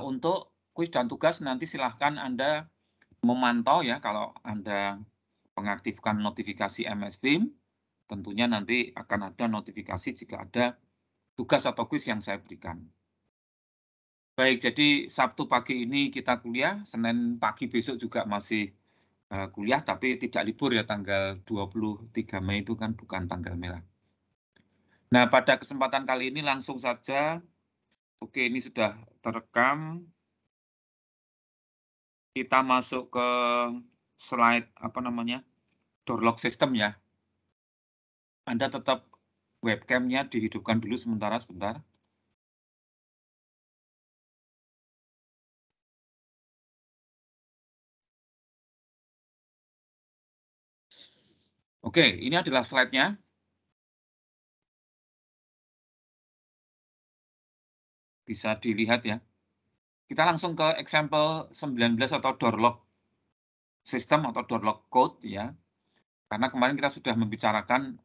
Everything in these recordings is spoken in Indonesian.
Untuk kuis dan tugas nanti silahkan Anda memantau ya, kalau Anda mengaktifkan notifikasi MS Teams, tentunya nanti akan ada notifikasi jika ada tugas atau kuis yang saya berikan. Baik, jadi Sabtu pagi ini kita kuliah, Senin pagi besok juga masih kuliah, tapi tidak libur ya, tanggal 23 Mei itu kan bukan tanggal merah. Nah, pada kesempatan kali ini langsung saja, oke ini sudah terekam, kita masuk ke slide door lock system ya. Anda tetap webcam-nya dihidupkan dulu sebentar. Oke, ini adalah slide-nya. Bisa dilihat ya. Kita langsung ke example 19 atau door lock system atau door lock code ya. Karena kemarin kita sudah membicarakan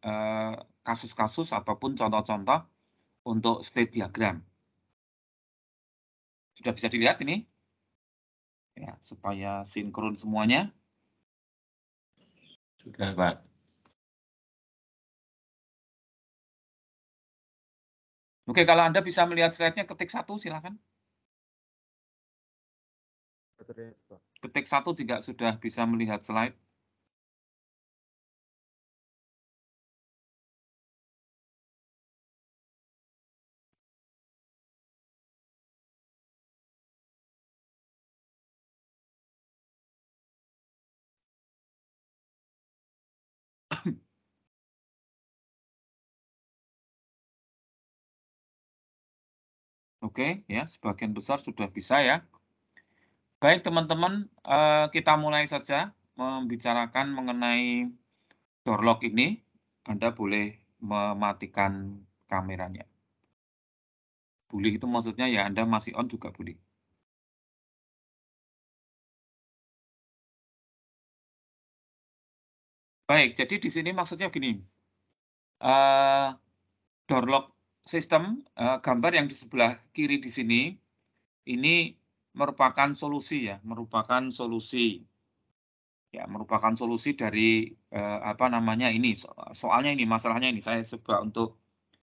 kasus-kasus ataupun contoh-contoh untuk state diagram. Sudah bisa dilihat ini? Ya, supaya sinkron semuanya. Sudah, Pak. Oke, kalau Anda bisa melihat slide-nya, ketik 1 silakan. Ketik 1 juga sudah bisa melihat slide. Oke, ya, sebagian besar sudah bisa ya. Baik, teman-teman, kita mulai saja membicarakan mengenai door lock ini. Anda boleh mematikan kameranya. Boleh itu maksudnya ya Anda masih on juga boleh. Baik, jadi di sini maksudnya gini. Door lock system, gambar yang di sebelah kiri di sini, ini merupakan solusi ya, merupakan solusi dari, ini, soalnya ini, masalahnya ini, saya coba untuk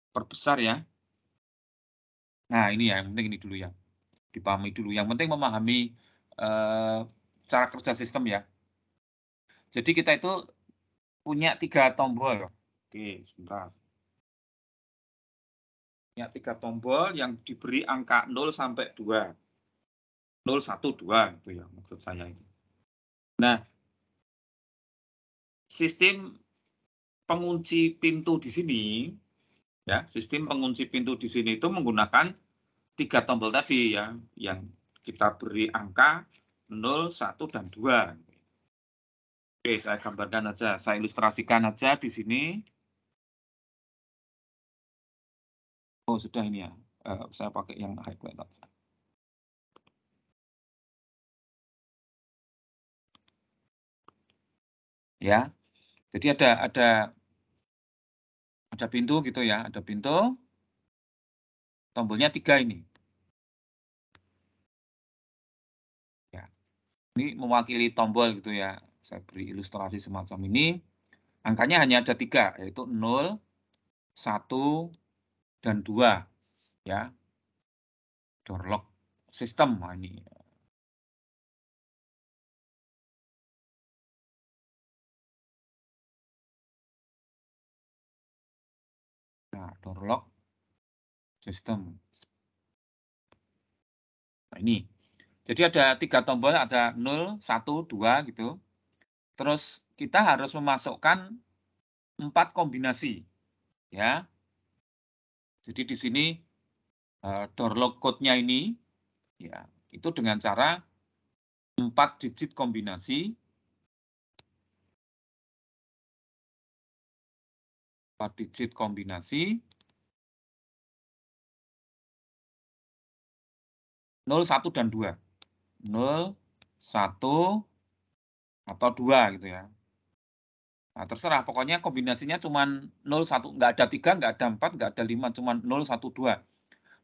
perbesar ya. Nah, ini ya, yang penting ini dulu ya, dipahami dulu. Yang penting memahami cara kerja sistem ya. Jadi kita itu punya 3 tombol. Oke, sebentar. Punya 3 tombol yang diberi angka 0 sampai 2. 0, 1, 2 gitu ya, maksud saya ini. Nah, sistem pengunci pintu di sini, ya, sistem pengunci pintu di sini itu menggunakan 3 tombol tadi ya, yang kita beri angka 0, 1, dan 2. Oke, saya gambarkan aja, saya ilustrasikan aja di sini. Oh, sudah ini ya, saya pakai yang highlight aja. Ya, jadi ada pintu gitu ya, ada pintu, tombolnya 3 ini. Ya, ini mewakili tombol gitu ya, saya beri ilustrasi semacam ini. Angkanya hanya ada 3, yaitu 0, 1, dan 2. Ya, door lock system. Nah, ini. Nah, door lock system. Nah, ini. Jadi ada 3 tombol, ada 0, 1, 2 gitu. Terus kita harus memasukkan 4 kombinasi. Ya. Jadi di sini door lock code-nya ini ya, itu dengan cara 4 digit kombinasi. 4 digit kombinasi 0, 1, dan 2. 0, 1, atau 2 gitu ya. Nah, terserah, pokoknya kombinasinya cuma 0, 1, nggak ada 3, nggak ada 4, nggak ada 5, cuma 0, 1, 2.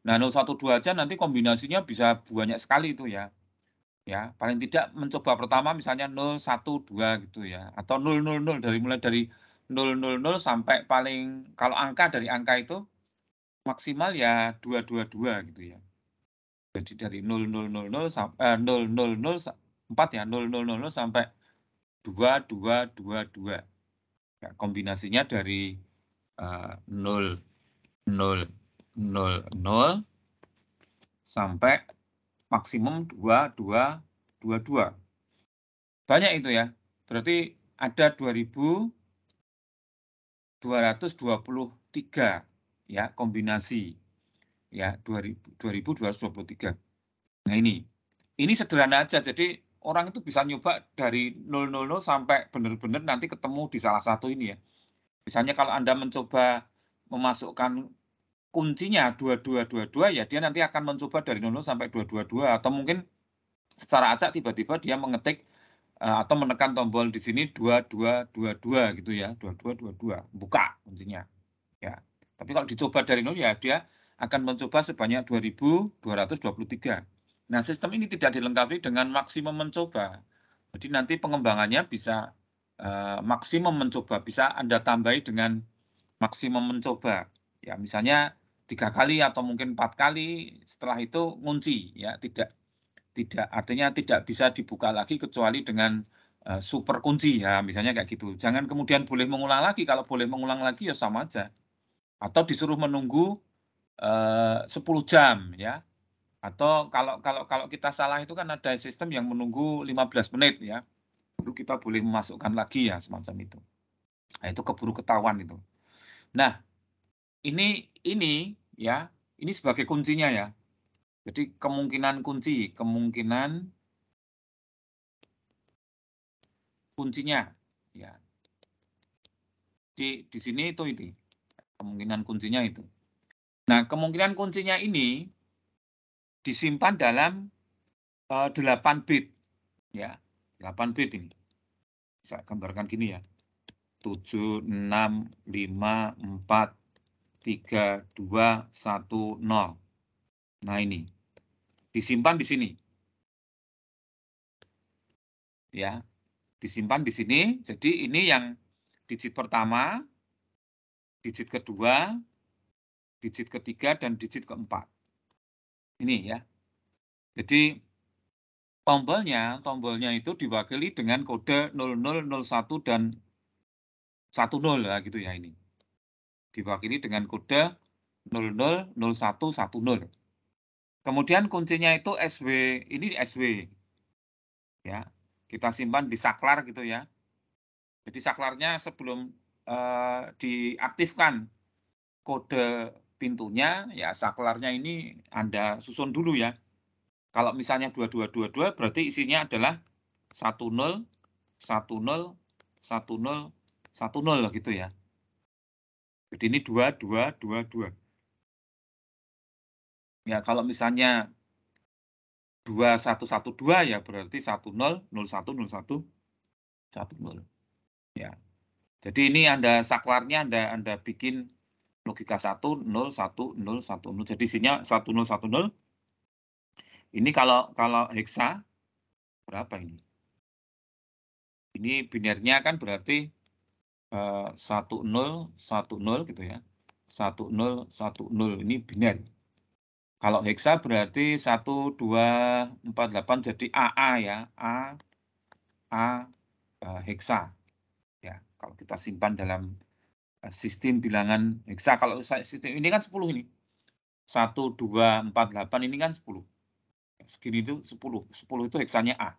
Nah, 0, 1, 2 aja nanti kombinasinya bisa banyak sekali itu ya. Ya, paling tidak mencoba pertama misalnya 0, 1, 2 gitu ya, atau 0, 0, 0, mulai dari 0, 0, 0 sampai paling kalau angka dari angka itu maksimal ya 2, 2, 2 gitu ya. Jadi dari 0, 0, 0, 0 sampai 0, 0, 0, 4 ya, 0, 0, 0, 0 sampai 2, 2, 2, 2. Ya, kombinasinya dari 0, 0, 0, 0 sampai maksimum 2, 2, 2, 2. Banyak itu ya. Berarti ada 2.223 ya kombinasi. Ya, 2.223. Nah, ini sederhana aja. Jadi orang itu bisa nyoba dari 000 sampai benar-benar nanti ketemu di salah satu ini ya. Misalnya kalau Anda mencoba memasukkan kuncinya 2222 ya dia nanti akan mencoba dari 00 sampai 222 atau mungkin secara acak tiba-tiba dia mengetik atau menekan tombol di sini 2222 gitu ya, 2222 buka kuncinya. Ya. Tapi kalau dicoba dari 0 ya dia akan mencoba sebanyak 2.223. Nah, sistem ini tidak dilengkapi dengan maksimum mencoba. Jadi nanti pengembangannya bisa maksimum mencoba, bisa Anda tambahi dengan maksimum mencoba. Ya, misalnya 3 kali atau mungkin 4 kali, setelah itu ngunci ya, tidak artinya tidak bisa dibuka lagi kecuali dengan super kunci ya, misalnya kayak gitu. Jangan kemudian boleh mengulang lagi, kalau boleh mengulang lagi ya sama aja. Atau disuruh menunggu 10 jam ya. Atau kalau kita salah itu kan ada sistem yang menunggu 15 menit ya. Baru kita boleh memasukkan lagi ya semacam itu. Nah, itu keburu ketahuan itu. Nah, ini ya, ini sebagai kuncinya ya. Jadi kemungkinan kuncinya ya. Di sini itu kemungkinan kuncinya itu. Nah, kemungkinan kuncinya ini disimpan dalam 8 bit ya. 8 bit ini. Saya gambarkan gini ya. 7, 6, 5, 4, 3, 2, 1, 0. Nah, ini disimpan di sini. Ya. Disimpan di sini. Jadi ini yang digit pertama, digit kedua, digit ketiga, dan digit keempat. Ini ya. Jadi tombolnya itu diwakili dengan kode 0001 dan 10 lah gitu ya ini. Diwakili dengan kode 000110. Kemudian kuncinya itu SW, ini SW. Ya. Kita simpan di saklar gitu ya. Jadi saklarnya sebelum diaktifkan kode pintunya, ya saklarnya ini Anda susun dulu ya. Kalau misalnya 2222 berarti isinya adalah 10, 10, 10, 10 gitu ya. Jadi ini 2222. Ya kalau misalnya 2112 ya berarti 10, 01, 01, 10. Ya. Jadi ini Anda saklarnya Anda bikin logika 1, 0, 1, 0, 1, 0. Jadi isinya 10, 10. Ini kalau heksa berapa ini? Ini binernya kan berarti 10, 10 gitu ya. 10, 10 ini biner. Kalau heksa berarti 1, 2, 4, 8 jadi AA ya. A heksa. Ya, kalau kita simpan dalam sistem bilangan heksa. Kalau sistem ini kan 10 ini. 1, 2, 4, 8 ini kan 10. Segini itu 10. 10 itu heksanya A.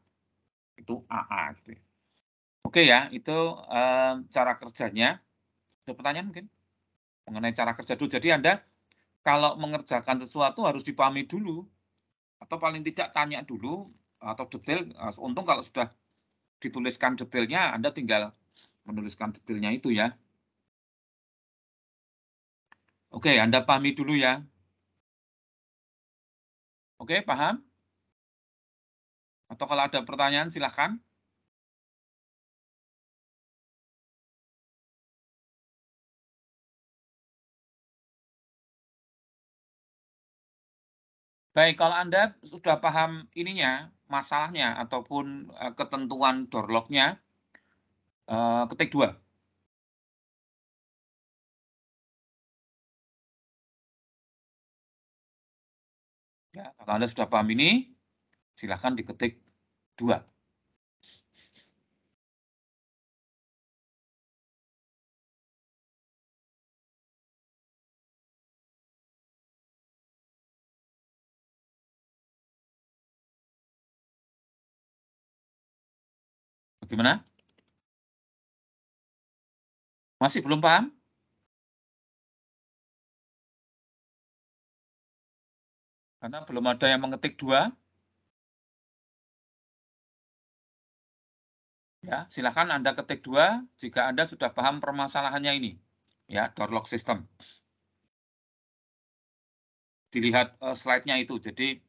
Itu AA gitu ya. Oke ya, itu cara kerjanya. Ada pertanyaan mungkin mengenai cara kerja dulu. Jadi Anda kalau mengerjakan sesuatu harus dipahami dulu, atau paling tidak tanya dulu atau detail. Untung kalau sudah dituliskan detailnya, Anda tinggal menuliskan detailnya itu ya. Oke, Anda pahami dulu ya. Oke, paham? Atau kalau ada pertanyaan silahkan. Baik, kalau Anda sudah paham ininya, masalahnya ataupun ketentuan door lock-nya, ketik 2. Ya, kalau Anda sudah paham ini, silakan diketik 2. Bagaimana? Masih belum paham? Karena belum ada yang mengetik 2. Ya, silakan Anda ketik 2 jika Anda sudah paham permasalahannya ini. Ya, door lock system. Dilihat slide-nya itu. Jadi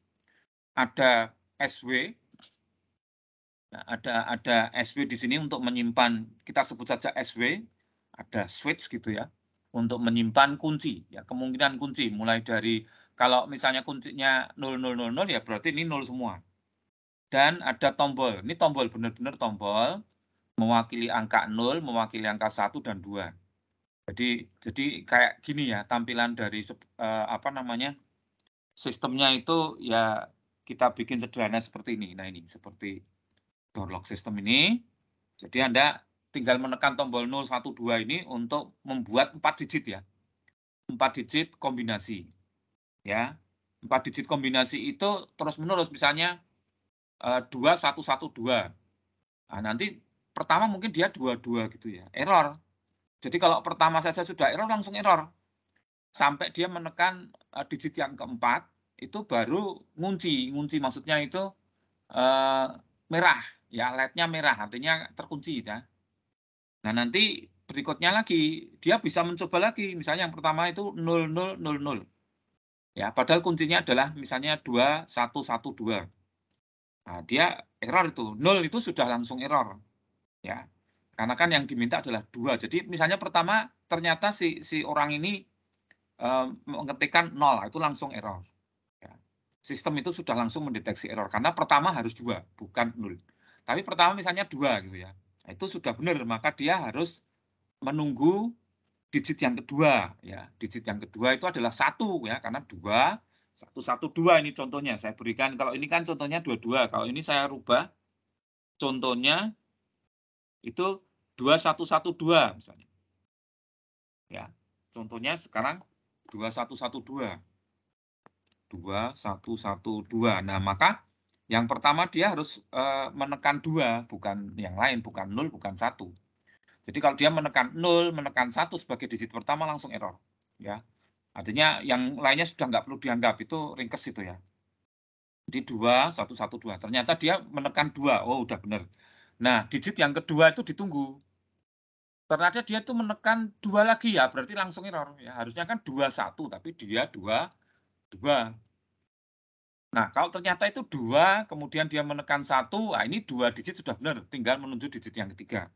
ada SW. Nah, ada SW di sini untuk menyimpan, kita sebut saja SW, ada switch gitu ya, untuk menyimpan kunci, ya kemungkinan kunci, mulai dari, kalau misalnya kuncinya 0000 ya berarti ini 0 semua. Dan ada tombol, ini tombol, benar-benar tombol, mewakili angka 0, mewakili angka 1 dan 2. Jadi kayak gini ya, tampilan dari, apa namanya, sistemnya itu ya kita bikin sederhana seperti ini. Nah ini, seperti door lock system ini. Jadi Anda tinggal menekan tombol 012 ini untuk membuat 4 digit ya. 4 digit kombinasi. Ya. 4 digit kombinasi itu terus-menerus, misalnya 2112. Nah, nanti pertama mungkin dia 22 gitu ya. Error. Jadi kalau pertama saja sudah error, langsung error. Sampai dia menekan digit yang keempat, itu baru ngunci. Ngunci maksudnya itu merah. Ya, LED-nya merah, artinya terkunci ya. Nah, nanti berikutnya lagi, dia bisa mencoba lagi. Misalnya yang pertama itu 0000. Ya, padahal kuncinya adalah misalnya 2112. Nah, dia error itu. 0 itu sudah langsung error. Ya. Karena kan yang diminta adalah 2. Jadi misalnya pertama ternyata si orang ini mengetikkan 0, itu langsung error. Ya. Sistem itu sudah langsung mendeteksi error. Karena pertama harus 2, bukan 0. Tapi pertama misalnya 2 gitu ya. Nah, itu sudah benar, maka dia harus menunggu digit yang kedua ya. Digit yang kedua itu adalah 1 ya, karena 2 112 ini contohnya. Saya berikan, kalau ini kan contohnya 22. Kalau ini saya rubah contohnya itu 2112 misalnya. Ya. Contohnya sekarang 2112. 2112. Nah, maka yang pertama dia harus menekan 2, bukan yang lain, bukan 0, bukan 1. Jadi kalau dia menekan 0, menekan 1 sebagai digit pertama, langsung error. Ya. Artinya yang lainnya sudah nggak perlu dianggap, itu ringkes itu ya. Jadi 2112. Ternyata dia menekan 2. Oh, udah benar. Nah, digit yang kedua itu ditunggu. Ternyata dia tuh menekan 2 lagi ya, berarti langsung error. Ya, harusnya kan 21, tapi dia 2. Nah, kalau ternyata itu 2, kemudian dia menekan 1, nah ini 2 digit sudah benar, tinggal menuju digit yang ketiga.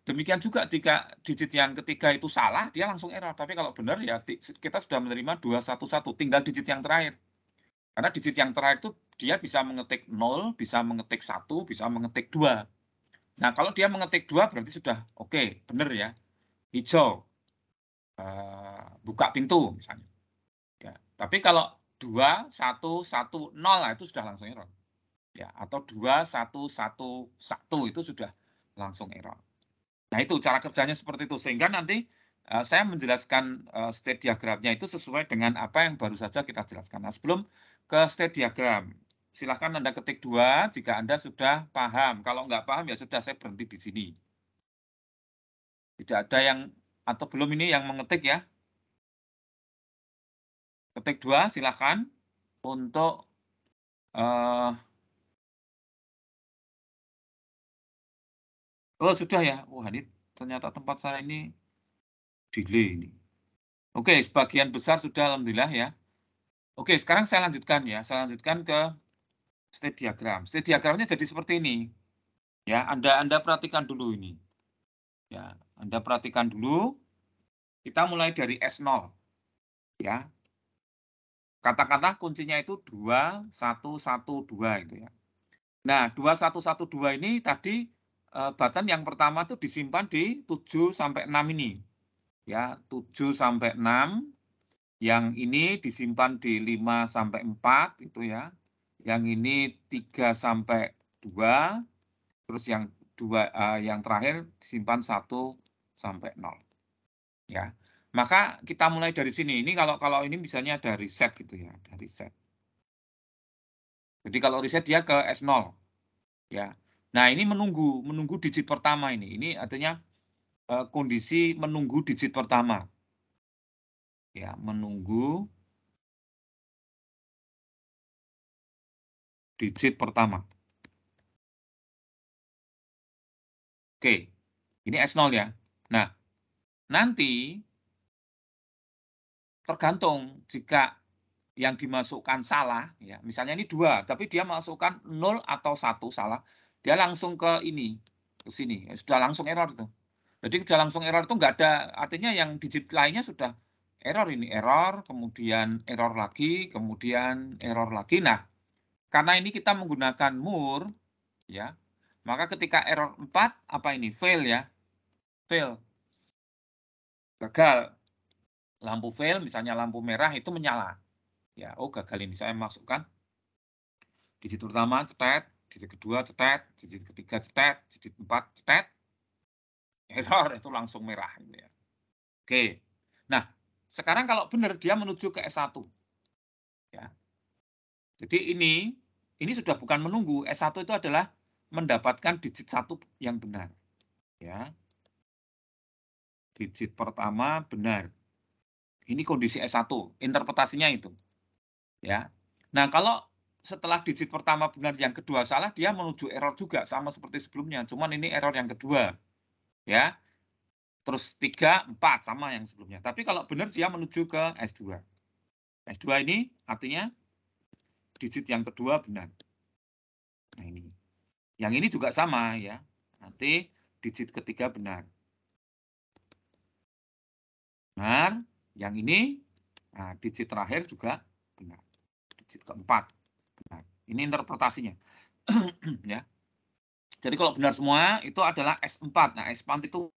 Demikian juga jika digit yang ketiga itu salah, dia langsung error. Tapi kalau benar ya kita sudah menerima 211, tinggal digit yang terakhir. Karena digit yang terakhir itu dia bisa mengetik 0, bisa mengetik 1, bisa mengetik 2. Nah, kalau dia mengetik 2 berarti sudah oke, benar ya. Hijau, buka pintu misalnya. Ya. Tapi kalau 2, 1, 1, 0, nah itu sudah langsung error. Ya, atau 2, 1, 1, 1 itu sudah langsung error. Nah, itu cara kerjanya seperti itu. Sehingga nanti saya menjelaskan state diagramnya itu sesuai dengan apa yang baru saja kita jelaskan. Nah, sebelum ke state diagram, silahkan Anda ketik 2 jika Anda sudah paham. Kalau nggak paham, ya sudah, saya berhenti di sini. Tidak ada yang, atau belum ini yang mengetik ya. Ketik 2, silahkan untuk oh, sudah ya. Wah, ini ternyata tempat saya ini delay ini. Oke, sebagian besar sudah, alhamdulillah ya. Oke, sekarang saya lanjutkan ya. Saya lanjutkan ke state diagram. State diagramnya jadi seperti ini. Ya, Anda perhatikan dulu ini. Ya, Anda perhatikan dulu. Kita mulai dari S0. Ya. Katakanlah kuncinya itu 2, 1, 1, 2 gitu ya. Nah, 2, 1, 1, 2 ini tadi button yang pertama itu disimpan di 7 sampai 6 ini. Ya, 7 sampai 6. Yang ini disimpan di 5 sampai 4 itu ya. Yang ini 3 sampai 2. Terus yang terakhir disimpan 1 sampai 0. Ya. Maka kita mulai dari sini. Ini kalau ini misalnya ada reset gitu ya, ada reset. Jadi kalau reset dia ke S0. Ya. Nah, ini menunggu digit pertama ini. Ini artinya kondisi menunggu digit pertama. Ya, menunggu digit pertama. Oke. Ini S0 ya. Nah, nanti tergantung jika yang dimasukkan salah, ya, misalnya ini 2, tapi dia masukkan 0 atau 1 salah, dia langsung ke ini, ke sini, sudah langsung error itu. Jadi sudah langsung error itu nggak ada, artinya yang digit lainnya sudah error ini, error, kemudian error lagi, kemudian error lagi. Nah, karena ini kita menggunakan MUR, ya, maka ketika error 4, apa ini? Fail ya, fail, gagal. Lampu fail, misalnya lampu merah itu menyala. Ya, oh gagal ini, saya masukkan digit pertama, cetet, digit kedua, cetet, digit ketiga, cetet, digit 4, cetet, error, itu langsung merah. Gitu ya. Oke, nah sekarang kalau benar dia menuju ke S1. Ya. Jadi ini sudah bukan menunggu, S1 itu adalah mendapatkan digit 1 yang benar. Ya. Digit pertama benar. Ini kondisi S1, interpretasinya itu. Ya. Nah, kalau setelah digit pertama benar, yang kedua salah, dia menuju error juga sama seperti sebelumnya. Cuman ini error yang kedua. Ya. Terus 3, 4 sama yang sebelumnya. Tapi kalau benar dia menuju ke S2. S2 ini artinya digit yang kedua benar. Nah, ini. Yang ini juga sama ya. Nanti digit ketiga benar. Benar. Yang ini, nah, digit terakhir juga benar. Digit keempat benar. Ini interpretasinya. Ya. Jadi kalau benar semua itu adalah S4. Nah, S4 itu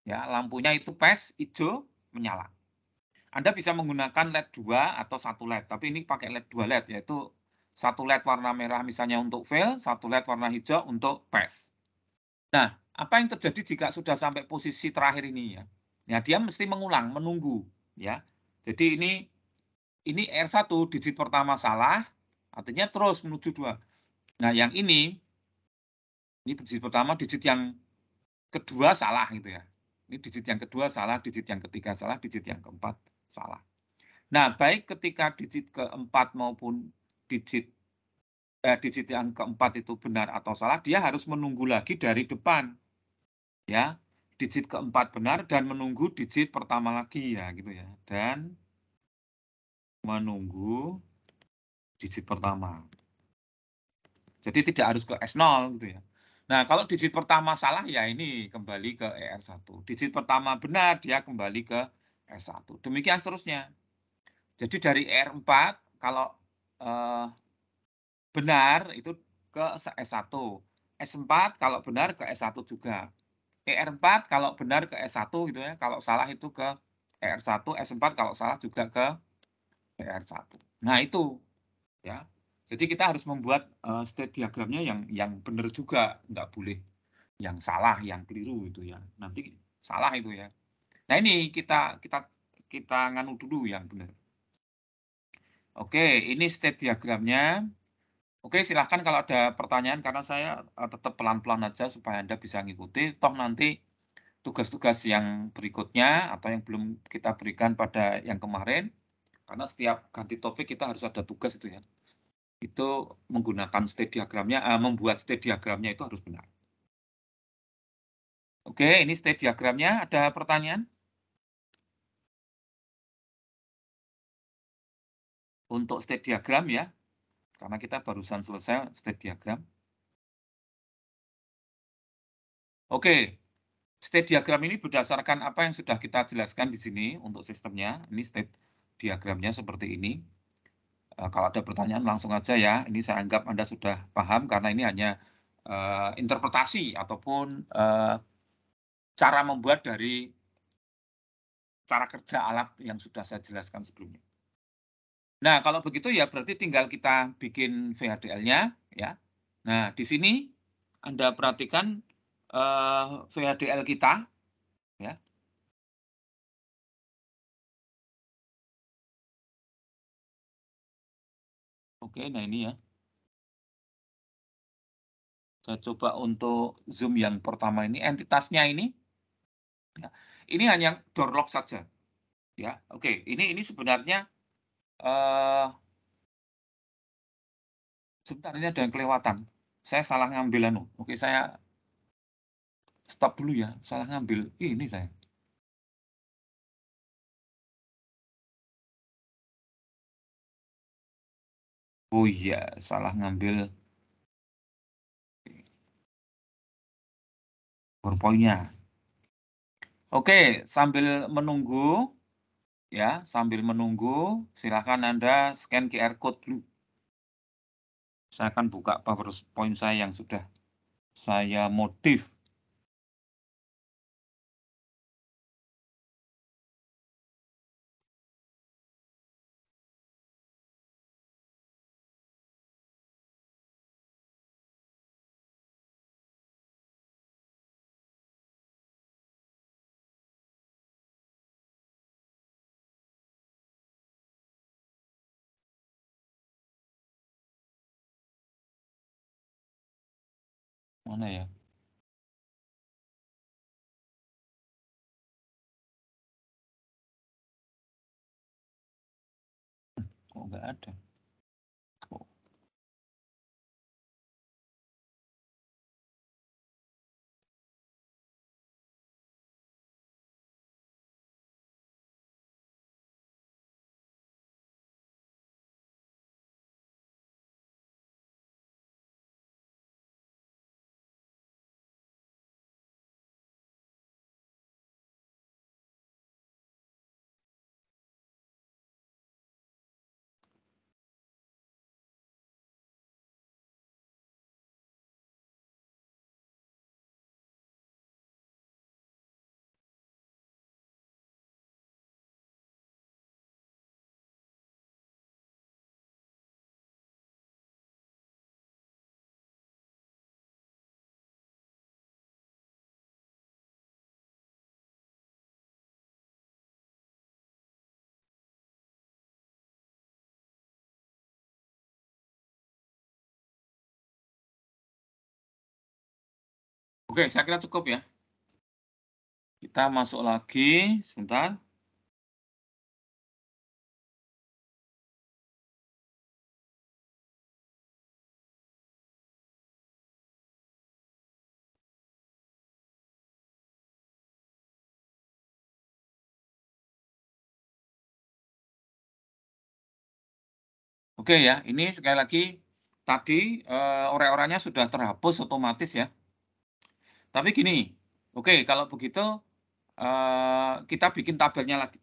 ya lampunya itu PES hijau menyala. Anda bisa menggunakan LED 2 atau 1 LED, tapi ini pakai LED 2 LED, yaitu 1 LED warna merah misalnya untuk fail, 1 LED warna hijau untuk PES. Nah, apa yang terjadi jika sudah sampai posisi terakhir ini ya? Ya, dia mesti mengulang, menunggu ya. Jadi ini R1 digit pertama salah, artinya terus menuju 2. Nah, yang ini digit pertama, digit yang kedua salah gitu ya. Ini digit yang kedua salah, digit yang ketiga salah, digit yang keempat salah. Nah, baik ketika digit keempat maupun digit yang keempat itu benar atau salah, dia harus menunggu lagi dari depan. Ya, digit keempat benar dan menunggu digit pertama lagi ya gitu ya. Dan menunggu digit pertama. Jadi tidak harus ke S0 gitu ya. Nah, kalau digit pertama salah ya ini kembali ke ER1. Digit pertama benar dia kembali ke S1. Demikian seterusnya. Jadi dari ER4 kalau benar itu ke S1. S4 kalau benar ke S1 juga. ER4 kalau benar ke S1 gitu ya. Kalau salah itu ke ER1, S4 kalau salah juga ke ER1. Nah, itu ya. Jadi kita harus membuat state diagramnya yang benar juga, nggak boleh yang salah, yang keliru itu ya. Nanti salah itu ya. Nah, ini kita nganu dulu yang benar. Oke, ini state diagramnya. Oke, silahkan kalau ada pertanyaan, karena saya tetap pelan-pelan aja supaya Anda bisa ngikuti. Toh nanti tugas-tugas yang berikutnya atau yang belum kita berikan pada yang kemarin, karena setiap ganti topik kita harus ada tugas itu ya. Itu menggunakan state diagramnya, membuat state diagramnya itu harus benar. Oke, ini state diagramnya. Ada pertanyaan? Untuk state diagram ya, karena kita barusan selesai state diagram. Oke, state diagram ini berdasarkan apa yang sudah kita jelaskan di sini untuk sistemnya. Ini state diagramnya seperti ini. Kalau ada pertanyaan langsung aja ya. Ini saya anggap Anda sudah paham karena ini hanya interpretasi ataupun cara membuat dari cara kerja alat yang sudah saya jelaskan sebelumnya. Nah, kalau begitu ya berarti tinggal kita bikin VHDL-nya ya. Nah, di sini Anda perhatikan VHDL kita ya. Oke, nah ini ya. Saya coba untuk zoom yang pertama ini, entitasnya ini, ya, ini hanya door lock saja, ya. Oke, ini sebenarnya sebentar ini ada yang kelewatan. Saya salah ngambil anu. Oke, saya stop dulu ya. Salah ngambil ini saya. Oh iya, salah ngambil PowerPoint-nya. Oke, sambil menunggu ya, sambil menunggu silakan Anda scan QR code dulu. Saya akan buka PowerPoint saya yang sudah saya modif. Mana ya? Kok nggak ada? Oh. Oke, saya kira cukup ya. Kita masuk lagi, sebentar. Oke ya, ini sekali lagi tadi ore-oranya sudah terhapus otomatis ya. Tapi gini, oke kalau begitu kita bikin tabelnya lagi,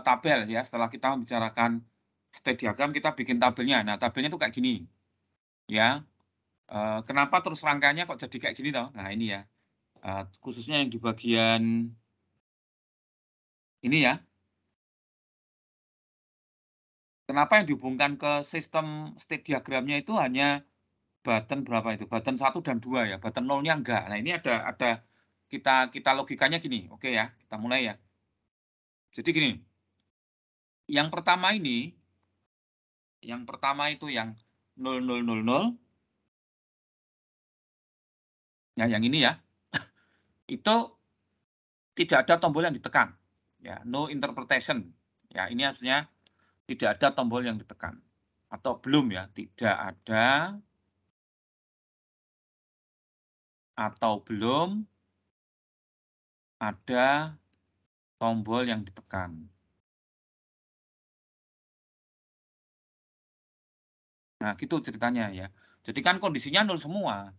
tabel ya. Setelah kita membicarakan state diagram, kita bikin tabelnya. Nah, tabelnya itu kayak gini, ya. Kenapa terus rangkaiannya kok jadi kayak gini toh? Nah ini ya, khususnya yang di bagian ini ya. Kenapa yang dihubungkan ke sistem state diagramnya itu hanya button berapa itu? Button 1 dan 2 ya, button 0-nya enggak. Nah, ini ada kita logikanya gini. Oke ya, kita mulai ya. Jadi gini, yang pertama ini, yang pertama itu yang 0000, ya yang ini ya, itu tidak ada tombol yang ditekan. Ya, no interpretation. Ya, ini artinya tidak ada tombol yang ditekan. Atau belum ya, tidak ada atau belum ada tombol yang ditekan. Nah, gitu ceritanya ya. Jadi kan kondisinya 0 semua.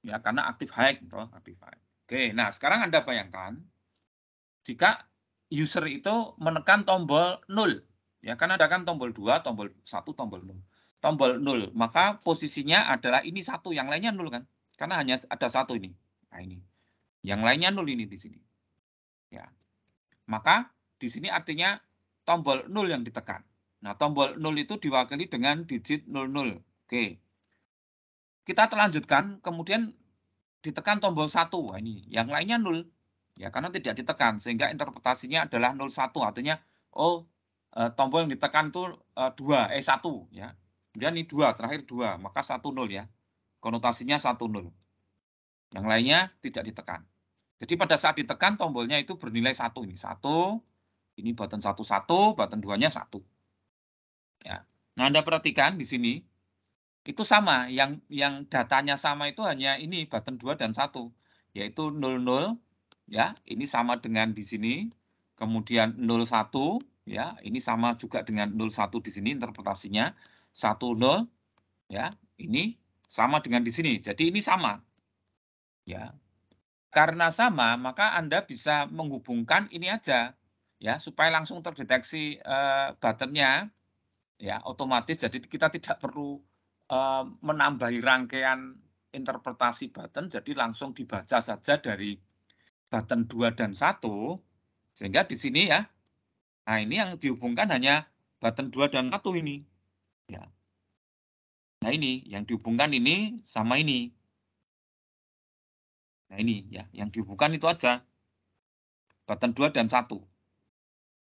Ya, karena active high, toh, active high. Oke, nah sekarang Anda bayangkan jika user itu menekan tombol 0, Ya, kan ada kan tombol 2, tombol 1, tombol 0. Tombol 0, maka posisinya adalah ini 1, yang lainnya 0 kan? Karena hanya ada 1 ini. Nah, ini. Yang lainnya 0 ini di sini. Ya. Maka di sini artinya tombol 0 yang ditekan. Nah, tombol 0 itu diwakili dengan digit 00. Oke. Kita terlanjutkan, kemudian ditekan tombol 1. Nah, ini. Yang lainnya 0. Ya, karena tidak ditekan. Sehingga interpretasinya adalah 01. Artinya, oh, tombol yang ditekan itu 1. Ya. Kemudian ini 2, terakhir 2. Maka 10 ya. Konotasinya 10. Yang lainnya tidak ditekan. Jadi pada saat ditekan, tombolnya itu bernilai 1. Ini 1. Ini button 1, button 2-nya 1. Ya. Nah, Anda perhatikan di sini, itu sama. Yang datanya sama itu hanya ini, button 2 dan 1. Yaitu 00, ya, ini sama dengan di sini. Kemudian 01, ya, ini sama juga dengan 01 di sini interpretasinya. 10, ya, ini sama dengan di sini. Jadi ini sama. Ya. Karena sama, maka Anda bisa menghubungkan ini aja, ya, supaya langsung terdeteksi buttonnya, ya, otomatis. Jadi kita tidak perlu menambahi rangkaian interpretasi button, jadi langsung dibaca saja dari button 2 dan 1, sehingga di sini ya, nah ini yang dihubungkan hanya button 2 dan 1 ini. Ya. Nah ini, yang dihubungkan ini sama ini. Nah ini, ya, yang dihubungkan itu aja, button 2 dan 1.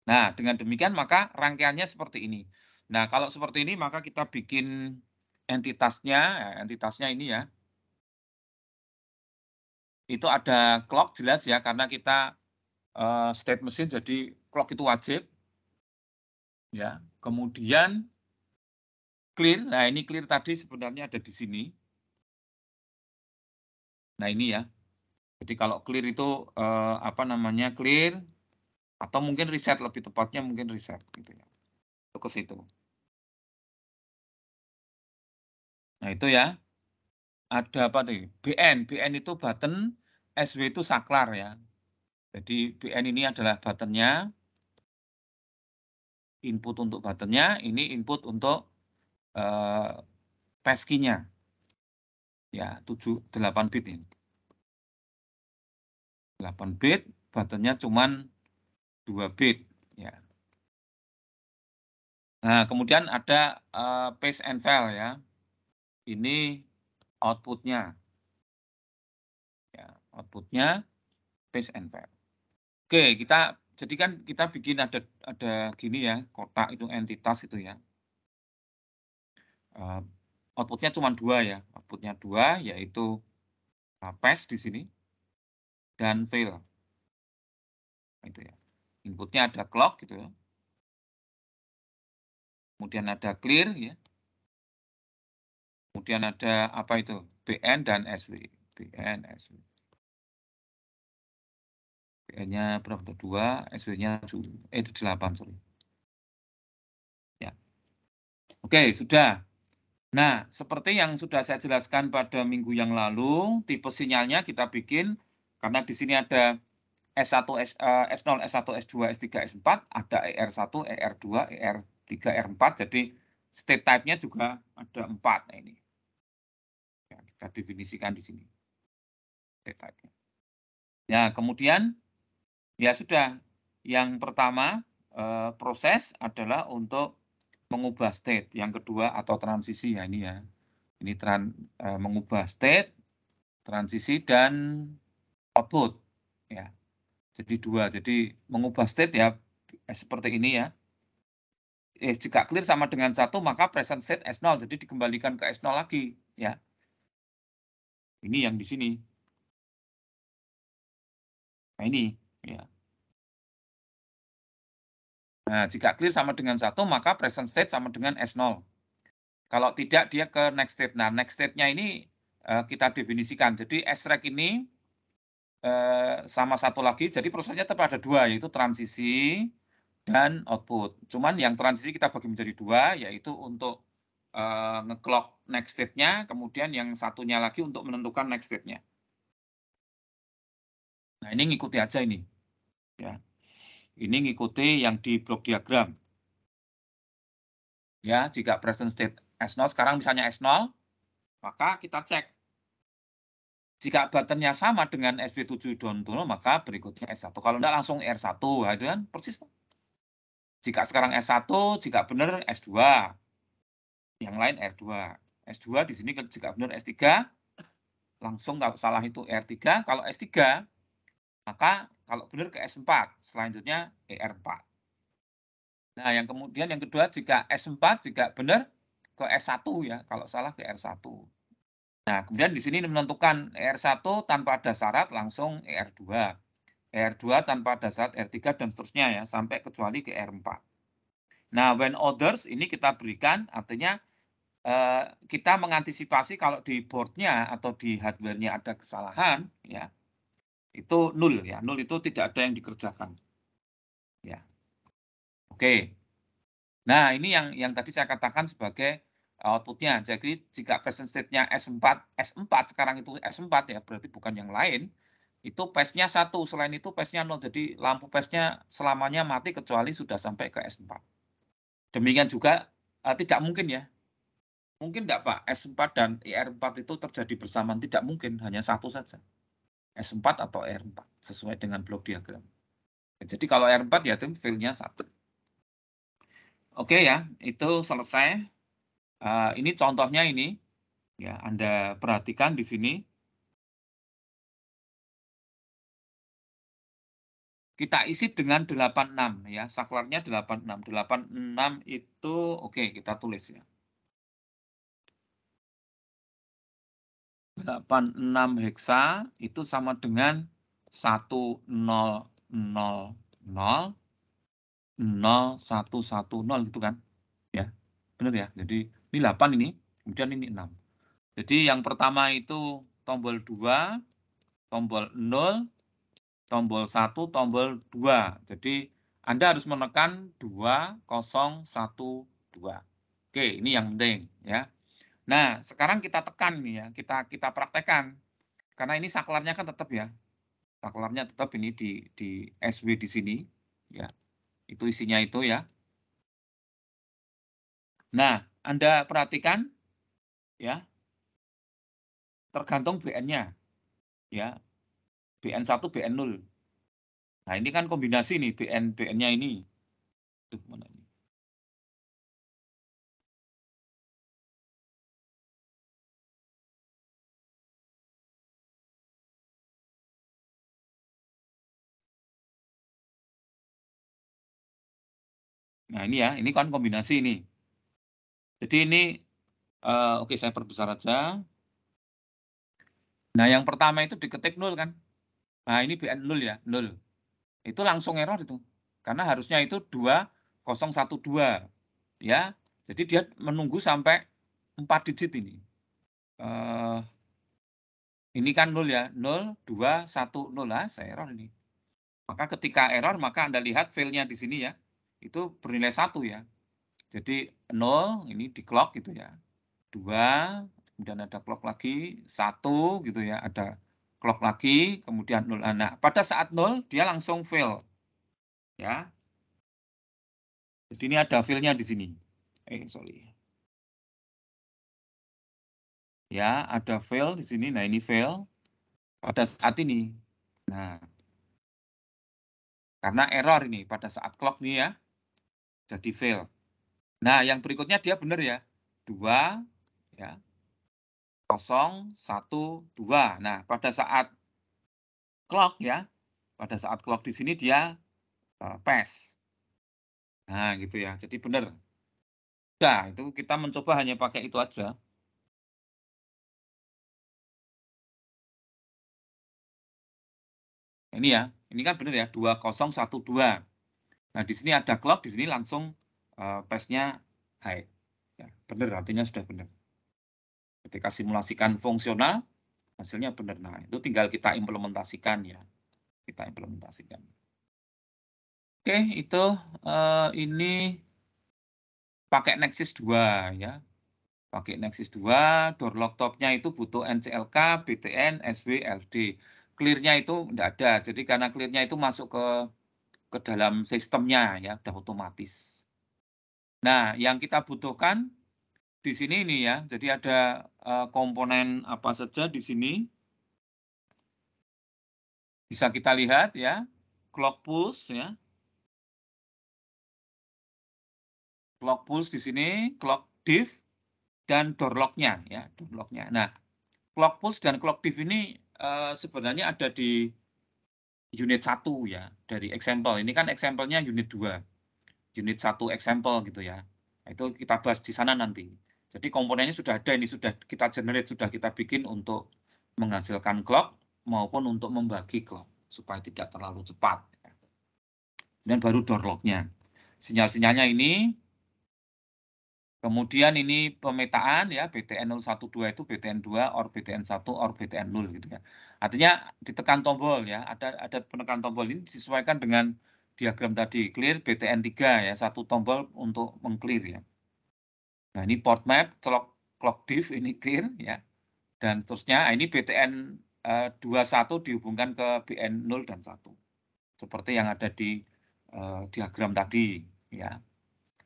Nah, dengan demikian maka rangkaiannya seperti ini. Nah, kalau seperti ini maka kita bikin entitasnya, entitasnya ini ya. Itu ada clock jelas ya, karena kita state machine, jadi clock itu wajib. Ya, kemudian clear. Nah, ini clear tadi sebenarnya ada di sini. Nah, ini ya. Jadi kalau clear itu apa namanya? Clear atau mungkin reset, lebih tepatnya mungkin reset gitu ya. Itu ke situ. Nah, itu ya. Ada apa nih? BN. BN itu button, SW itu saklar ya. Jadi BN ini adalah buttonnya, input untuk buttonnya, ini input untuk passkey-nya. Ya, 8 bit ini. 8 bit, buttonnya cuman 2 bit. Ya. Nah, kemudian ada paste and fill ya. Ini outputnya. Ya, outputnya paste and fill. Oke, jadi kan kita bikin ada gini ya, kotak itu entitas itu ya. Outputnya cuma 2 ya, outputnya 2 yaitu paste di sini dan fill. Itu ya. Inputnya ada clock gitu ya. Kemudian ada clear ya. Kemudian ada apa itu? BN dan SW. BN, SW. BN-nya berapa? 2, SW-nya 8, sorry. Ya. Oke, sudah. Nah, seperti yang sudah saya jelaskan pada minggu yang lalu, tipe sinyalnya kita bikin, karena di sini ada S1, S0, S1, S2, S3, S4, ada ER1, ER2, ER3, ER4, jadi state type-nya juga ada 4. Nah, ini. Ya, kita definisikan di sini. State type-nya. Ya, kemudian, ya sudah. Yang pertama, proses adalah untuk mengubah state. Yang kedua, atau transisi, ya ini ya. Ini mengubah state, transisi, dan output. Ya. Jadi 2. Jadi mengubah state ya seperti ini ya. Jika clear sama dengan 1, maka present state S0. Jadi dikembalikan ke S0 lagi. Ya. Ini yang di sini. Nah ini. Ya. Nah, jika clear sama dengan 1, maka present state sama dengan S0. Kalau tidak, dia ke next state. Nah, next state-nya ini kita definisikan. Jadi SREC ini sama satu lagi, jadi prosesnya tetap ada 2, yaitu transisi dan output. Cuman yang transisi kita bagi menjadi 2, yaitu untuk nge-clock next state-nya, kemudian yang satunya lagi untuk menentukan next state-nya. Nah, ini ngikuti aja ini. Ya. Ini ngikuti yang di blok diagram. Ya, jika present state S0, sekarang misalnya S0, maka kita cek. Jika buttonnya sama dengan SB7 down to 0, maka berikutnya S1. Kalau enggak langsung R1, nah, itu kan persis. Jika sekarang S1, jika benar S2. Yang lain R2. S2 di sini jika benar S3, langsung kalau salah itu R3. Kalau S3, maka kalau benar ke S4. Selanjutnya ER4. Nah, yang kemudian yang kedua, jika S4, jika benar ke S1 ya, kalau salah ke R1. Nah, kemudian di sini menentukan ER1 tanpa ada syarat langsung ER2. ER2 tanpa ada syarat R3 dan seterusnya ya, sampai kecuali ke R4. Nah, when others ini kita berikan, artinya kita mengantisipasi kalau di boardnya atau di hardware-nya ada kesalahan, ya, itu nol ya, nol itu tidak ada yang dikerjakan. Ya, oke. Nah, ini yang tadi saya katakan sebagai outputnya. Jadi jika present state-nya S4 sekarang itu S4 ya, berarti bukan yang lain. Itu PES-nya 1, selain itu PES-nya 0. Jadi lampu PES-nya selamanya mati kecuali sudah sampai ke S4. Demikian juga tidak mungkin ya. Mungkin enggak Pak, S4 dan ER4 itu terjadi bersamaan? Tidak mungkin, hanya satu saja. S4 atau ER4, sesuai dengan blok diagram. Jadi kalau ER4 ya itu fail-nya 1. Oke ya, itu selesai. Ini contohnya ini. Ya, Anda perhatikan di sini. Kita isi dengan 86 ya, saklarnya 86. 86 itu oke, kita tulis ya. 86 heksa itu sama dengan 100000110 gitu kan. Ya, benar ya. Jadi ini 8 ini, kemudian ini 6. Jadi yang pertama itu tombol 2, tombol 0, tombol 1, tombol 2. Jadi Anda harus menekan 2012. Oke, ini yang penting ya. Nah, sekarang kita tekan nih ya, kita praktekkan. Karena ini saklarnya kan tetap ya. Saklarnya tetap ini di SW di sini ya. Itu isinya itu ya. Nah, Anda perhatikan ya. Tergantung BN-nya ya. BN1, BN0. Nah, ini kan kombinasi nih BN-nya ini. Tuh, mana ini? Nah, ini ya, ini kan kombinasi ini. Jadi ini oke, saya perbesar aja. Nah, yang pertama itu diketik 0 kan. Nah, ini BN 0 ya, 0. Itu langsung error itu. Karena harusnya itu 2012. Ya. Jadi dia menunggu sampai 4 digit ini. Ini kan 0 ya, 0, 2, 1, 0 lah, saya error ini. Maka ketika error, maka Anda lihat fail-nya di sini ya. Itu bernilai 1 ya. Jadi 0, ini di clock gitu ya. 2, kemudian ada clock lagi, 1 gitu ya, ada clock lagi, kemudian 0. Nah, pada saat 0, dia langsung fail. Ya. Jadi ini ada fail-nya di sini. Sorry. Ya, ada fail di sini. Nah, ini fail pada saat ini. Nah, karena error ini pada saat clock nih ya, jadi fail. Nah, yang berikutnya dia benar ya. 2, ya. 0, 1, 2. Nah, pada saat clock ya, pada saat clock di sini dia pass. Nah, gitu ya. Jadi benar. Nah, itu kita mencoba hanya pakai itu aja. Ini ya, ini kan benar ya, 2012. Nah, di sini ada clock, di sini langsung pass-nya high. Ya, benar, artinya sudah benar. Ketika simulasikan fungsional, hasilnya benar. Nah, itu tinggal kita implementasikan ya. Kita implementasikan. Oke, itu ini pakai Nexus 2 ya. Pakai Nexus 2, door lock top-nya itu butuh NCLK, BTN, SW, LD. Clear-nya itu enggak ada. Jadi karena clear-nya itu masuk ke dalam sistemnya ya, udah otomatis. Nah, yang kita butuhkan di sini ini ya. Jadi ada komponen apa saja di sini. Bisa kita lihat ya. Clock pulse ya. Clock pulse di sini, clock diff, dan door lock-nya ya, door lock-nya. Nah, clock pulse dan clock diff ini sebenarnya ada di unit 1 ya, dari example. Ini kan example-nya unit 2. Unit 1 example gitu ya. Itu kita bahas di sana nanti. Jadi komponennya sudah ada, ini sudah kita generate, sudah kita bikin untuk menghasilkan clock maupun untuk membagi clock supaya tidak terlalu cepat. Dan baru door lock-nya. Sinyal-sinyalnya ini. Kemudian ini pemetaan ya, BTN 012 itu BTN 2 or BTN 1 or BTN 0 gitu ya. Artinya ditekan tombol ya, ada penekan tombol ini disesuaikan dengan diagram tadi, clear BTN 3 ya, satu tombol untuk meng-clear ya. Nah, ini port map, clock diff ini clear ya. Dan seterusnya, ini BTN 21 dihubungkan ke BN 0 dan 1. Seperti yang ada di diagram tadi ya.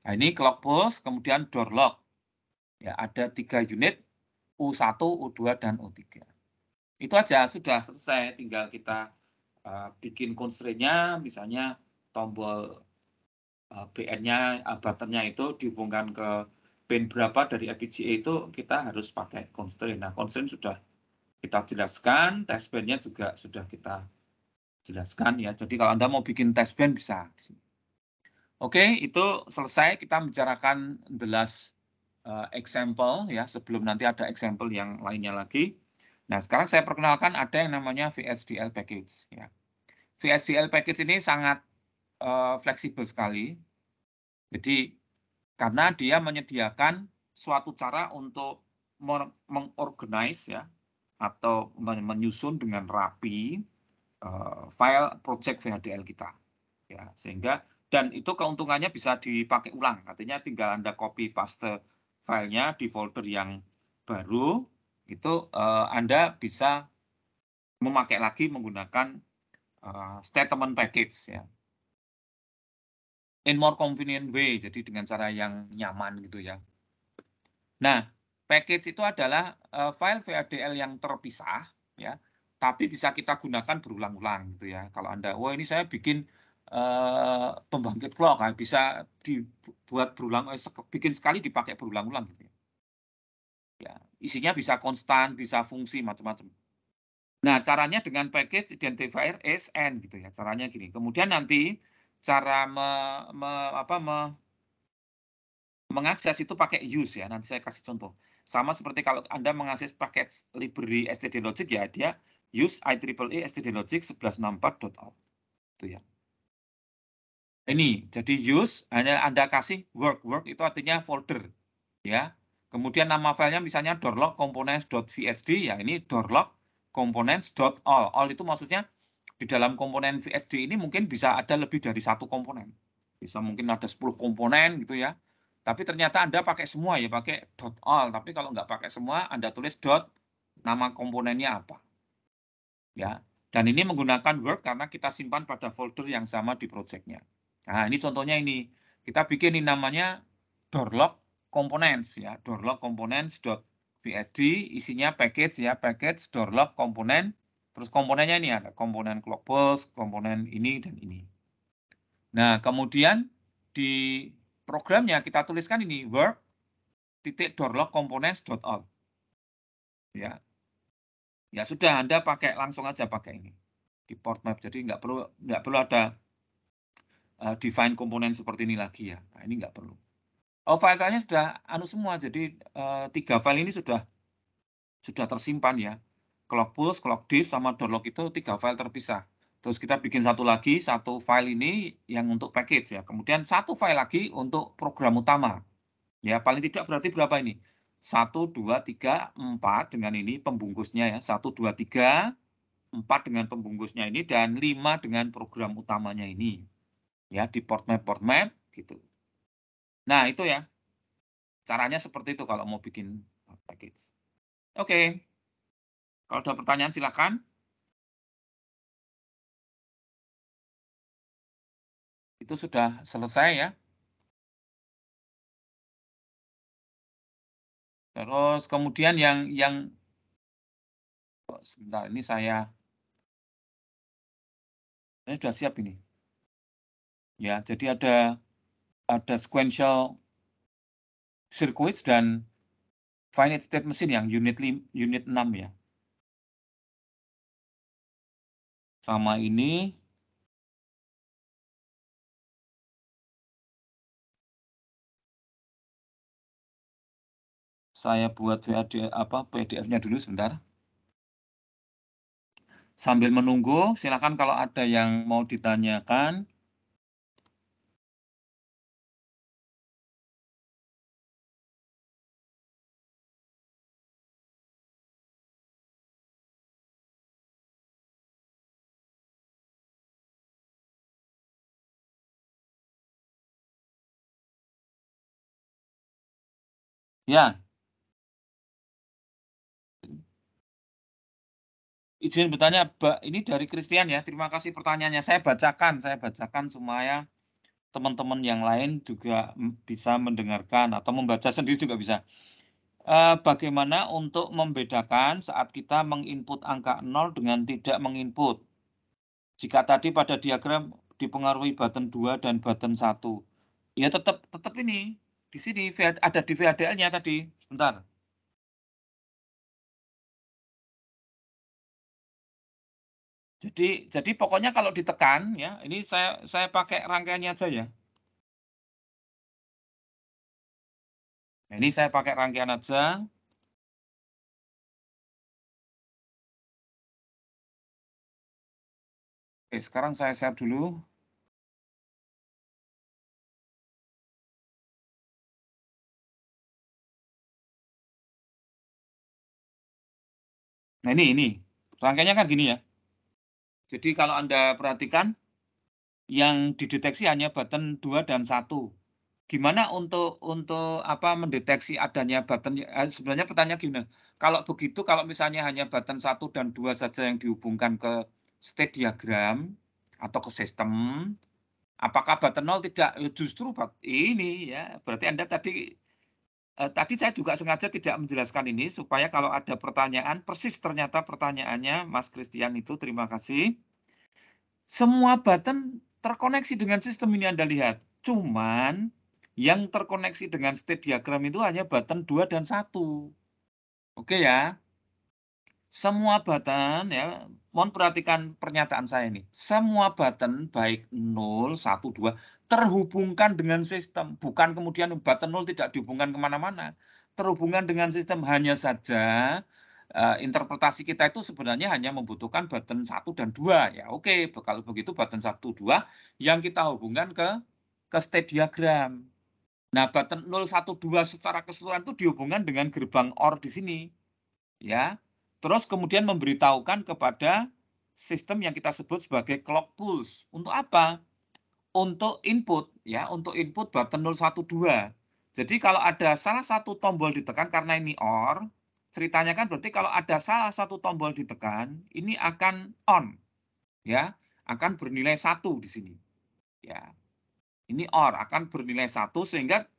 Nah, ini clock pulse, kemudian door lock. Ya, ada 3 unit, U1, U2, dan U3. Itu aja, sudah selesai. Tinggal kita bikin constraint-nya, misalnya tombol BN-nya, button-nya itu dihubungkan ke pin berapa dari FPGA itu kita harus pakai constraint. Nah, constraint sudah kita jelaskan, test band-nya juga sudah kita jelaskan ya. Jadi kalau Anda mau bikin test band bisa. Oke, itu selesai kita membicarakan the last example ya, sebelum nanti ada example yang lainnya lagi. Nah, sekarang saya perkenalkan ada yang namanya VHDL package ya. VHDL package ini sangat fleksibel sekali. Jadi karena dia menyediakan suatu cara untuk mengorganize ya atau menyusun dengan rapi file project VHDL kita ya, sehingga dan itu keuntungannya bisa dipakai ulang, artinya tinggal Anda copy paste filenya di folder yang baru, itu Anda bisa memakai lagi menggunakan statement package ya, in more convenient way, jadi dengan cara yang nyaman gitu ya. Nah, package itu adalah file VHDL yang terpisah ya, tapi bisa kita gunakan berulang-ulang gitu ya. Kalau Anda, wah ini saya bikin pembangkit clock, bisa dibuat berulang, bikin sekali dipakai berulang-ulang gitu ya. Ya, isinya bisa konstan, bisa fungsi macam-macam. Nah, caranya dengan package identifier ASN gitu ya. Caranya gini. Kemudian nanti cara mengakses itu pakai use ya. Nanti saya kasih contoh. Sama seperti kalau Anda mengakses paket library std logic ya, dia use IEEE std logic 1164.org. Itu ya. Ini, jadi use, Anda kasih work itu artinya folder. Ya. Kemudian nama filenya misalnya doorlock components.vhd, ya ini doorlock components.all. All itu maksudnya di dalam komponen VHD ini mungkin bisa ada lebih dari satu komponen. Bisa mungkin ada 10 komponen gitu ya. Tapi ternyata Anda pakai semua ya, pakai .all. Tapi kalau nggak pakai semua, Anda tulis dot, nama komponennya apa. Ya. Dan ini menggunakan Word karena kita simpan pada folder yang sama di project-nya. Nah, ini contohnya ini. Kita bikin ini namanya doorlock components ya, doorlock components.vsd, isinya package ya, package doorlock component. Terus komponennya ini ada komponen clock pulse, komponen ini dan ini. Nah, kemudian di programnya kita tuliskan ini work.doorlock components.all. Ya. Ya sudah, Anda pakai langsung aja pakai ini di port map. Jadi nggak perlu ada define komponen seperti ini lagi ya. Nah, ini nggak perlu. Oh, file-filenya sudah semua. Jadi 3 file ini sudah tersimpan ya. Clock pulse, clock diff, sama doorlock itu 3 file terpisah. Terus kita bikin satu lagi, satu file ini yang untuk package ya. Kemudian satu file lagi untuk program utama. Ya, paling tidak berarti berapa ini? 1, 2, 3, 4 dengan ini pembungkusnya ya. 1, 2, 3, 4 dengan pembungkusnya ini, dan 5 dengan program utamanya ini. Ya, di port map gitu. Nah, itu ya. Caranya seperti itu kalau mau bikin package. Oke. Kalau ada pertanyaan silakan. Itu sudah selesai ya. Terus kemudian yang sebentar ini saya sudah siap ini. Ya, jadi ada sequential circuits dan finite state machine yang unit 6 ya. Sama ini saya buat PDF-nya dulu sebentar. Sambil menunggu, silakan kalau ada yang mau ditanyakan. Ya, izin bertanya, ini dari Christian ya. Terima kasih pertanyaannya. Saya bacakan supaya teman-teman yang lain juga bisa mendengarkan atau membaca sendiri juga bisa. Bagaimana untuk membedakan saat kita menginput angka 0 dengan tidak menginput? Jika tadi pada diagram dipengaruhi button 2 dan button 1. Ya tetap ini. Di sini ada di VHDL-nya tadi. Bentar. Jadi pokoknya kalau ditekan ya, ini saya pakai rangkaiannya aja ya. Nah, ini saya pakai rangkaian aja. Oke, sekarang saya share dulu. Nah, ini rangkaiannya kan gini ya. Jadi kalau Anda perhatikan yang dideteksi hanya button 2 dan 1. Gimana untuk apa mendeteksi adanya button, sebenarnya pertanyaan gini, kalau begitu kalau misalnya hanya button 1 dan 2 saja yang dihubungkan ke state diagram atau ke sistem, apakah button 0 tidak? Justru ini ya, berarti Anda tadi saya juga sengaja tidak menjelaskan ini supaya kalau ada pertanyaan, persis ternyata pertanyaannya Mas Christian itu, terima kasih. Semua button terkoneksi dengan sistem ini Anda lihat. Cuman yang terkoneksi dengan state diagram itu hanya button 2 dan 1. Oke ya. Semua button ya, mohon perhatikan pernyataan saya ini. Semua button baik 0, 1, 2 terhubungkan dengan sistem. Bukan kemudian button 0 tidak dihubungkan kemana-mana. Terhubungan dengan sistem, hanya saja interpretasi kita itu sebenarnya hanya membutuhkan button 1 dan 2. Ya oke, kalau begitu button 1, 2 yang kita hubungkan ke state diagram. Nah, button 0, 1, 2 secara keseluruhan itu dihubungkan dengan gerbang OR di sini. Ya. Terus kemudian memberitahukan kepada sistem yang kita sebut sebagai clock pulse. Untuk apa? Untuk input ya, untuk input button 0, 1, 2. Jadi kalau ada salah satu tombol ditekan karena ini OR, ceritanya kan berarti kalau ada salah satu tombol ditekan, ini akan on. Ya, akan bernilai 1 di sini. Ya. Ini OR akan bernilai 1 sehingga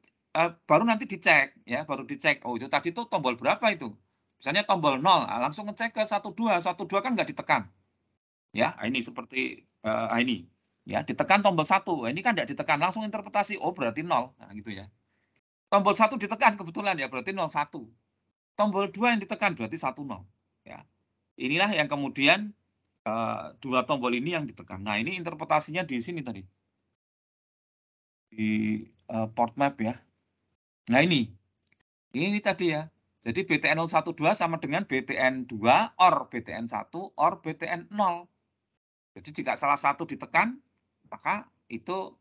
baru nanti dicek ya, baru dicek. Oh, itu tadi tuh tombol berapa itu? Misalnya tombol 0, langsung ngecek ke 12. 12 kan nggak ditekan. Ya, ini seperti ini. Ya, ditekan tombol 1. Ini kan nggak ditekan, langsung interpretasi, oh berarti 0. Nah, gitu ya. Tombol 1 ditekan kebetulan ya, berarti 01. Tombol 2 yang ditekan berarti 10. Ya. Inilah yang kemudian dua tombol ini yang ditekan. Nah, ini interpretasinya di sini tadi. Di port map ya. Nah, ini tadi ya. Jadi BTN 012 sama dengan BTN 2 OR BTN 1 OR BTN 0. Jadi jika salah satu ditekan, maka itu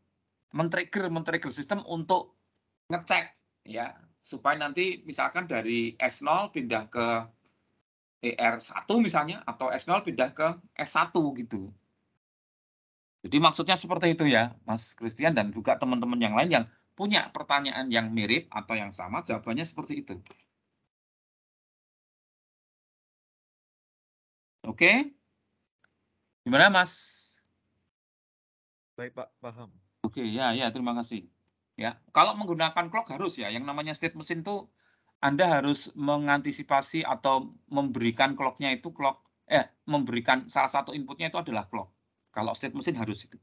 men-trigger sistem untuk ngecek ya, supaya nanti misalkan dari S0 pindah ke ER1 misalnya, atau S0 pindah ke S1 gitu. Jadi maksudnya seperti itu ya, Mas Christian, dan juga teman-teman yang lain yang punya pertanyaan yang mirip atau yang sama, jawabannya seperti itu. Oke? Gimana, Mas? Baik, Pak, paham. Oke, ya, terima kasih. Ya, kalau menggunakan clock harus ya, yang namanya state machine itu Anda harus mengantisipasi atau memberikan clock-nya itu memberikan salah satu inputnya itu adalah clock. Kalau state mesin harus itu.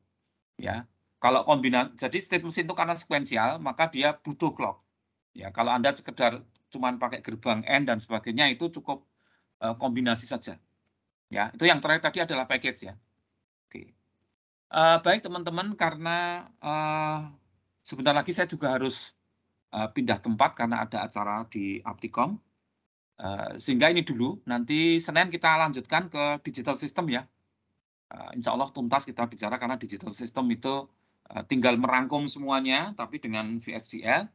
Ya. Kalau jadi state mesin itu karena sekuensial, maka dia butuh clock. Ya, kalau Anda sekedar cuman pakai gerbang N dan sebagainya itu cukup kombinasi saja. Ya, itu yang terakhir tadi adalah package ya. Oke. Baik teman-teman, karena sebentar lagi saya juga harus pindah tempat karena ada acara di Apticom. Sehingga ini dulu, nanti Senin kita lanjutkan ke digital system ya. Insya Allah tuntas kita bicara karena digital system itu tinggal merangkum semuanya, tapi dengan VHDL.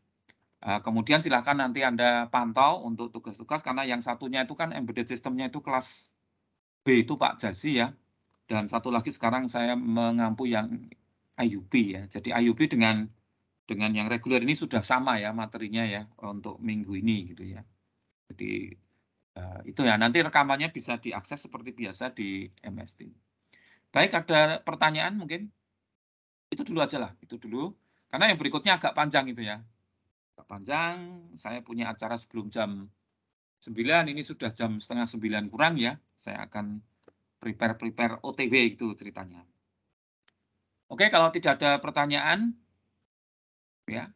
Kemudian silahkan nanti Anda pantau untuk tugas-tugas, karena yang satunya itu kan embedded systemnya itu kelas B itu Pak Jazi ya. Dan satu lagi sekarang saya mengampu yang IUP ya. Jadi IUP dengan yang reguler ini sudah sama ya materinya ya untuk minggu ini gitu ya. Jadi itu ya, nanti rekamannya bisa diakses seperti biasa di MS Team. Baik, ada pertanyaan mungkin? Itu dulu aja lah, itu dulu. Karena yang berikutnya agak panjang itu ya. Agak panjang, saya punya acara sebelum jam 9, ini sudah jam setengah 9 kurang ya. Saya akan prepare OTW itu ceritanya. Oke, kalau tidak ada pertanyaan, ya.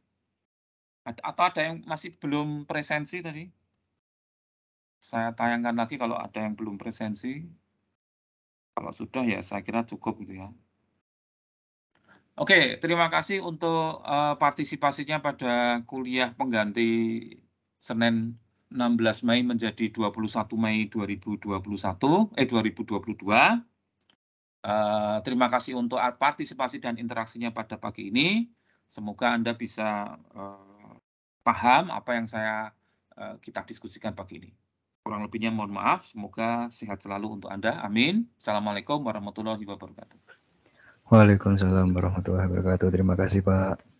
Atau ada yang masih belum presensi tadi? Saya tayangkan lagi kalau ada yang belum presensi. Kalau sudah ya saya kira cukup gitu ya. Oke, terima kasih untuk partisipasinya pada kuliah pengganti Senin 16 Mei menjadi 21 Mei 2022. Terima kasih untuk partisipasi dan interaksinya pada pagi ini. Semoga Anda bisa paham apa yang kita diskusikan pagi ini. Kurang lebihnya mohon maaf, semoga sehat selalu untuk Anda. Amin. Assalamualaikum warahmatullahi wabarakatuh. Waalaikumsalam warahmatullahi wabarakatuh. Terima kasih Pak.